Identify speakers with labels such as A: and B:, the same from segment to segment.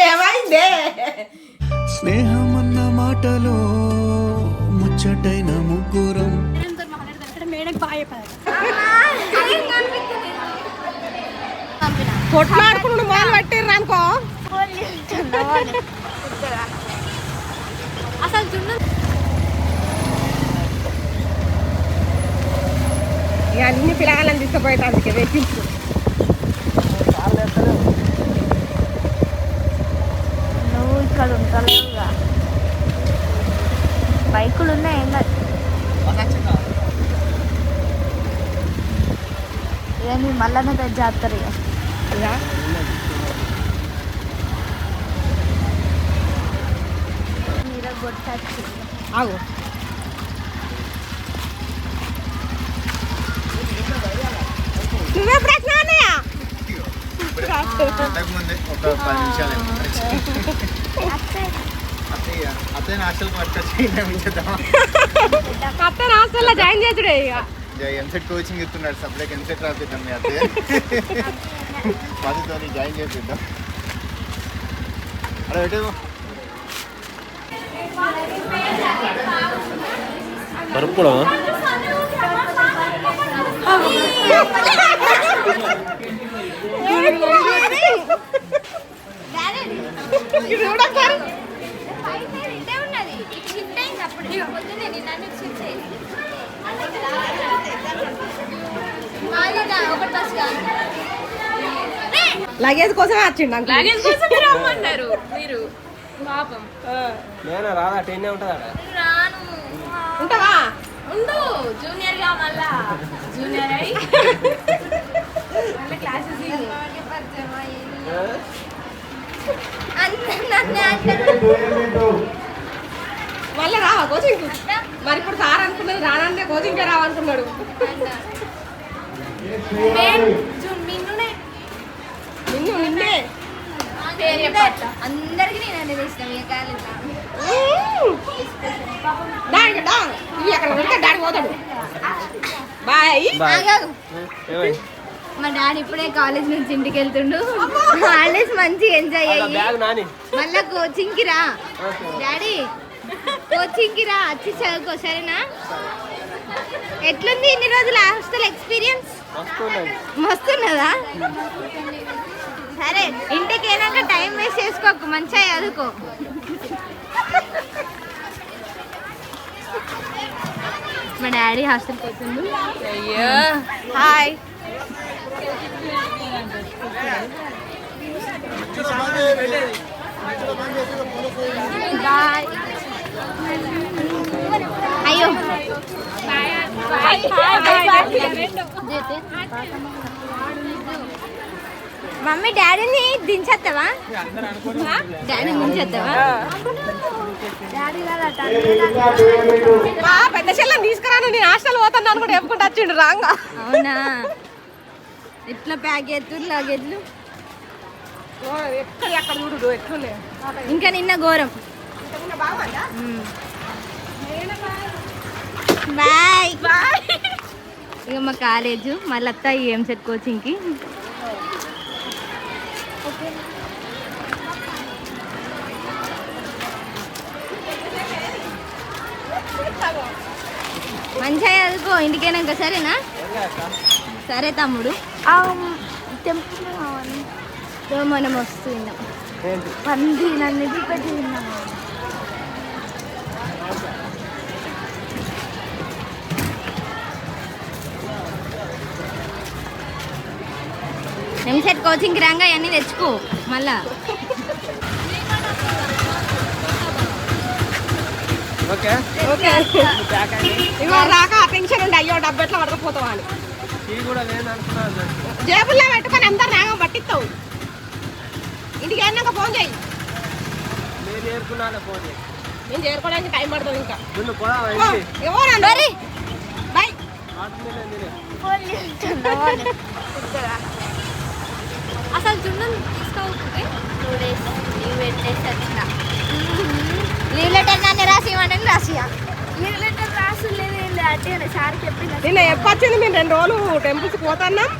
A: ఏమైందే
B: స్నేహమన్న మాటలో ముచ్చటైన ముగ్గురం
A: కొట్లాడుకున్నాడు మొదలు పెట్టిర్రు అనుకో
C: అసలు జున్ను
A: ఇక అన్ని పిల్లగాళ్ళని తీసుకుపోయేది అందుకే వెచ్చించు
C: నువ్వు ఇక్కడ ఉంటలేవుగా బైకులు ఉన్నాయి ఏం కాదు ఇక మీ మళ్ళీ పెంచేస్తారు ఇక మీరు కొట్టచ్చు
A: ఆగు నువ్వే ప్రశ్న అన్నయ్య
D: ఒక 10 నిమిషాలు అత్తయ్య హాస్టల్కి పట్టుకొచ్చి
A: అత్తని హాస్టల్లో జాయిన్ చేసుడే ఇక
D: ఎంసెట్ కోచింగ్ ఇస్తున్నాడు సబ్లెక్ ఎంసెట్ రాపిద్దాం మీ అత్తయ్య మధుతో జాయిన్ చేపిద్దాం అలా పెట్టేమో
E: కరుపుడా
A: లగేజ్ కోసమే వచ్చిండు
F: లగేజ్ కోసం రమ్మన్నారు మీరు పాపం.
E: నేను రాదా టెన్నే ఉంటుందా
F: రాను
A: ఉంటావా
F: ఉండు జూనియర్ గా మళ్ళా జూనియర్ అయి క్లాసెస్
A: మళ్ళీ రావా కోచింగ్ మరి ఇప్పుడు సార్ అనుకున్నది రానంటే కోచింగ్కే రావనుకున్నాడు నిన్ను నిన్నే
C: అందరికి నేను అనేది ఇష్టం ఇక
A: అక్కడ వెళ్తే డాడీ పోతాడు బాయ్
C: మా డాడీ ఇప్పుడే కాలేజ్ నుంచి ఇంటికి వెళ్తుండు హాలిడేస్ మంచిగా ఎంజాయ్ అయ్యి మళ్ళా కోచింగ్ కి రా డాడీ కోచింగ్ కి రా వచ్చి చదువుకో సరేనా ఎట్లుంది ఇన్ని రోజుల హాస్టల్ ఎక్స్పీరియన్స్ మస్తున్నదా సరే ఇంటికి వెళ్ళాక టైం వేస్ట్ చేసుకోకు మంచిగా చదువుకో మా డాడీ హాస్టల్కి వెళ్తుండు
F: అయ్యో
C: హాయ్ బాయ్ అయ్యో మమ్మీ డాడీని దించేస్తావా డాడీని దించేస్తావా
A: పెద్ద చెల్లని తీసుకురాను నేను హాస్టల్ పోతాను కూడా చెప్పుకుంటూ వచ్చిండు రాంగా
C: అవునా ఎట్లా ప్యాక్ చేస్తారు లగేజ్లు
A: ఎక్కడ ఎక్కడ చూడు ఎట్లున్నాయి
C: ఇంకా నిన్న ఘోరం బాయ్ బాయ్ ఇక మా కాలేజు మళ్ళీ అత్త ఎంసెట్ కోచింగ్కి మంచిగా చదువుకో ఇంటికైనాక సరేనా సరే తమ్ముడు మనం వస్తున్నాం పంది నన్ను ఎదురుపెట్టి విన్నాము ఎంసెట్ కోచింగ్కి రాగా అవన్నీ తెచ్చుకో మళ్ళా
E: ఓకే
A: ఓకే ఇగో రాక టెన్షన్ ఉండి అయ్యో డబ్బెట్లో పడకపోతావా అని
E: టీ కూడా నేను అనుకున్నాను
A: జేబుల్లో పెట్టుకొని అందరు రాగం పట్టిస్తావు ఇంటికి వెళ్ళినాక ఫోన్ చేయి
E: నేను నేర్చుకున్నాను ఫోన్
A: నేను చేరుకోవడానికి టైం పడుతుంది ఇంకా
E: దున్ను పోదా
A: ఎవరు బాయ్
C: అసలు జున్ను తీసుకోకపోతే 2 days లీవ్ పెట్టేసి వచ్చిన లీవ్ లెటర్ నన్ను రాసి ఇవ్వండి రాసియా లీవ్ లెటర్ రాసు లేదు అంటే సార్ చెప్పింది
A: నిన్న ఎప్పొచ్చింది మేము 2 రోజులు టెంపుల్స్కి పోతున్నాం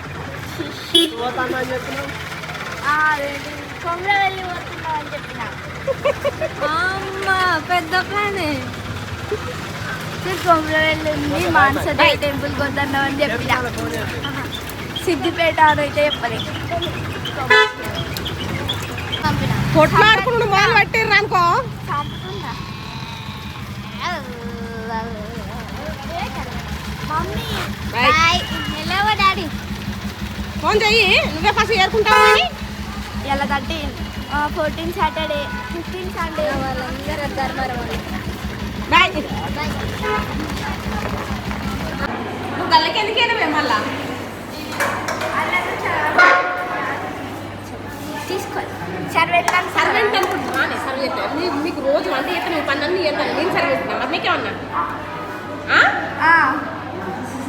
C: కొమ్మల వెళ్ళి పోతున్నావు అని చెప్పిన.
F: అమ్మ పెద్ద ప్లానే.
C: కొమ్మల వెళ్ళి ఉంది మానసదేవి టెంపుల్ కొద్దాం అని చెప్పిన. సిద్దిపేట అయితే చెప్పలే.
A: కొట్లాడుకున్నాడు మొదలు పెట్టిర్రు అనుకో.
C: Mummy bye. Hello daddy.
A: Phone చెయ్యి, నువ్వే ఫస్ట్ ఏరుకుంటావు అని.
C: ఇలా 14 సాటర్డే 15 సండే వాళ్ళందరూ ధర్మారం.
A: బాయ్. నువ్వు గల్లకి ఎందుకైనా మళ్ళా
C: తీసుకోండి. సర్వెంట్
A: సర్వెంట్ అనుకుంటున్నా. సర్వెంట్ మీకు రోజు వంట చేస్తే నువ్వు పని అన్నీ చేస్తాను. నేను సర్వెంట్ మరి నీకేమన్నా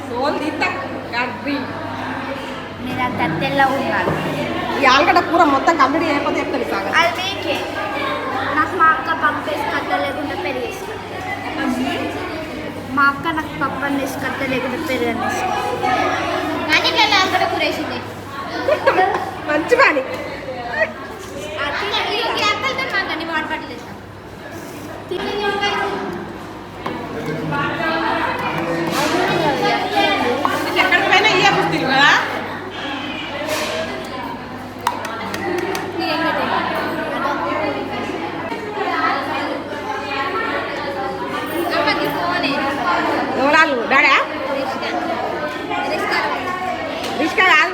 A: సోల్ తీస్తా.
C: మీరు అంత తెల్ల ఉన్నారు.
A: ఈ ఆలుగడ్డ కూర మొత్తం కంప్లీట్ చేయకపోతే చెప్తాను సాగర్.
C: అది మీకే. నాకు మా అక్క పప్పు వేసుకొస్తా లేకుండా పెరుగు వేసుకొస్తా. మా అక్క నాకు పప్పు అని వేసుకొస్తా లేకుండా పెరుగు అని వేసుకొస్తా. ఆలుగడ్డ కూర వేసింది.
A: మంచి పని. ఎక్కడికి పోయినా ఇయ్యే పుస్తీలు కదా. ఎవరాలు డాడా రిష్కా కాదు.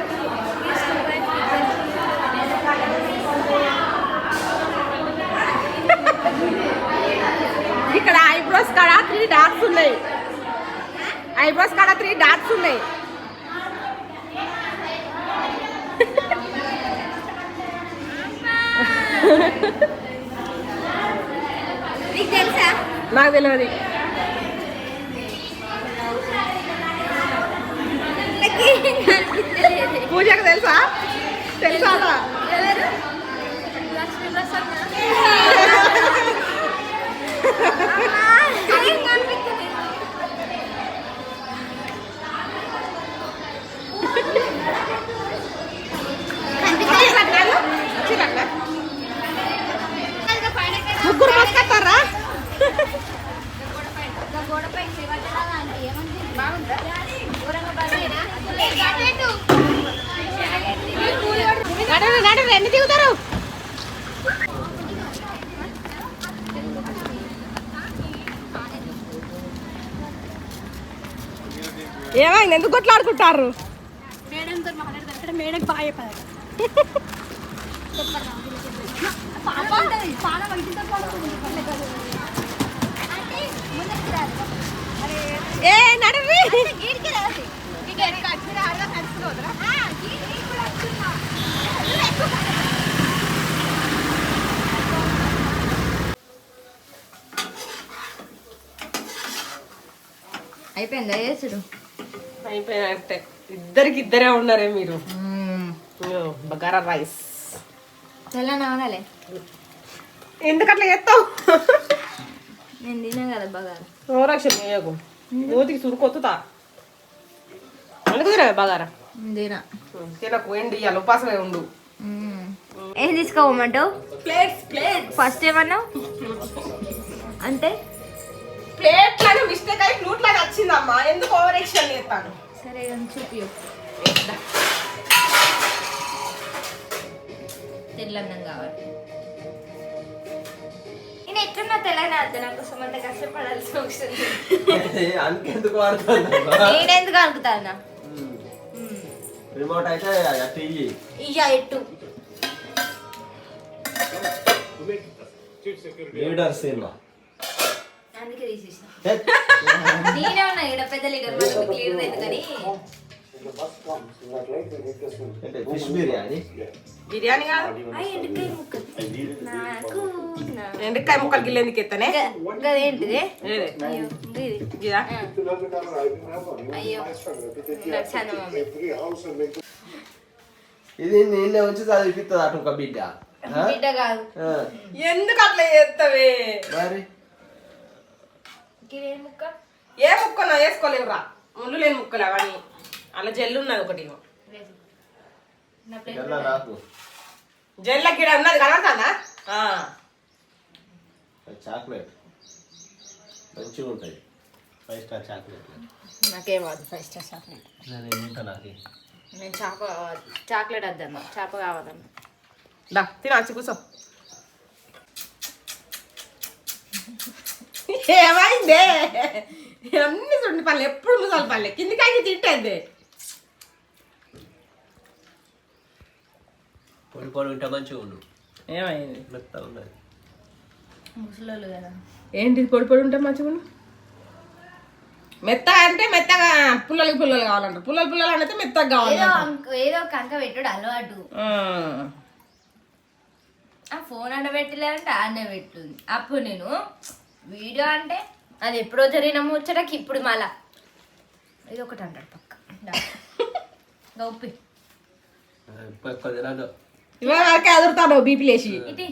A: ఇక్కడ ఐబ్రోస్ కాడ 3 డాట్స్ ఉన్నాయి. ఐబ్రోస్ కాడ 3 డాట్స్ ఉన్నాయి.
C: నీకు తెలుసా?
A: నాకు తెలియదు. పూజకు తెలుసా? తెలుసా? ముగ్గురు మోసుకొస్తారా? ఎన్ని దిగుతారు? ఏమైంది? ఎందుకు కొట్లాడుకుంటారు?
C: మేడంతో మాట్లాడతారు. మేడం బాగా చెప్పారు.
A: ఏ నడవి.
F: అయిపోయిందా చేసుడు?
A: అయిపోయినట్టే. ఇద్దరే ఉన్నారే మీరు. బగారా రైస్.
F: తెల్లన అనాలే.
A: ఎందుకట్లా చేస్తావు?
F: నేను తినా కదా బగారా.
A: ఓరక్ష మేయకు. నోతికి సురుకొత్తుతా. ఎందుకు తినవే బగారా?
F: తినా.
A: తినకు. ఎండి ఇవాళ ఉపాసమే ఉండు.
F: ఏం తీసుకోమంటావు?
A: ప్లేట్స్.
F: ఫస్ట్ ఏమన్నావు? అంటే
A: ప్లేట్లను మిస్టేక్ అయి ఫ్లూట్లాగా వచ్చిందమ్మా. ఎందుకు ఓవర్ యాక్షన్ చేస్తాను?
F: సరే చూపి. తెల్లన్నం కావాలి. నేను ఎట్లున్నా తెలంగాణ నా కోసం అంత కష్టపడాల్సిన అవసరం లేదు.
E: అందుకెందుకు వాడుతున్నా?
F: నేనెందుకు అనుకుతానా?
E: రిమోట్ అయితే
F: ఇయ్యా ఎట్టు
E: లీడర్ సినిమా
F: అందుకే తీసేసిన. నేనే ఉన్నా ఇక్కడ పెద్ద లీడర్. మనకు లీడర్ ఎందుకని.
E: ఫిష్ బిర్యానీ.
A: బిర్యానీ కాదు,
F: ఎండుకాయ ముక్కలు. నాకు
A: ఎండుకాయ ముక్కలు గిల్లు ఎందుకు ఎత్తనే?
F: ఏంటిది? అయ్యో
A: ఇదా?
F: అయ్యో
E: ఇది నిన్నే వచ్చి చదివిస్తుంది అటు ఒక బిడ్డ.
F: బిడ్డ కాదు.
A: ఎందుకు అట్లా చేస్తావే?
E: మరి
F: ఏ ముక్క?
A: ఏ ముక్కన్నా వేసుకోలేవురా. ముళ్ళు లేని ముక్కలు అవన్నీ. అలా జల్లు ఉన్నది ఒకటి.
E: నాకు
A: జెల్లకి ఈడ ఉన్నది కనబడుతుందా
E: చాక్లెట్ మంచిగా ఉంటుంది 5 స్టార్ చాక్లెట్
C: నాకేం వద్దు 5 స్టార్ చాక్లెట్.
E: నేను తింటా నాకు
C: నేను చాక్లెట్ వద్దమ్మా, చేప కావాలమ్మా.
A: దా తినచ్చు కూర్చో. ఏమైందే అన్ని చూడండి పల్లె ఎప్పుడు ముసలి పల్లె కిందికాకి తింటేది.
E: పొడి పొడి ఉంటే మంచిగా ఉండు.
A: ఏమైంది
E: మెత్తగా ఉన్నది.
F: ముసలోళ్ళు కదా.
A: ఏంటి పొడి పొడి ఉంటే మంచిగా మెత్తగా అంటే మెత్తగా పుల్లలకి పుల్లలు కావాలంటారు. పుల్లలు అంటే మెత్తగా కావాలి.
F: ఏదో కంక పెట్టుడు అలవాటు. ఆ ఫోన్ అన్న పెట్టలేదంటే ఆడనే పెట్టుంది. అప్పుడు నేను వీడియో అంటే అది ఎప్పుడో జరిగిన ముచ్చటకి ఇప్పుడు మళ్ళా ఇది ఒకటి అంటాడు పక్క గౌపి
E: ఎక్కువ తినదు.
A: ఇవాళ వరకే అదురుతాను బీపీ లేచి.
F: ఇటు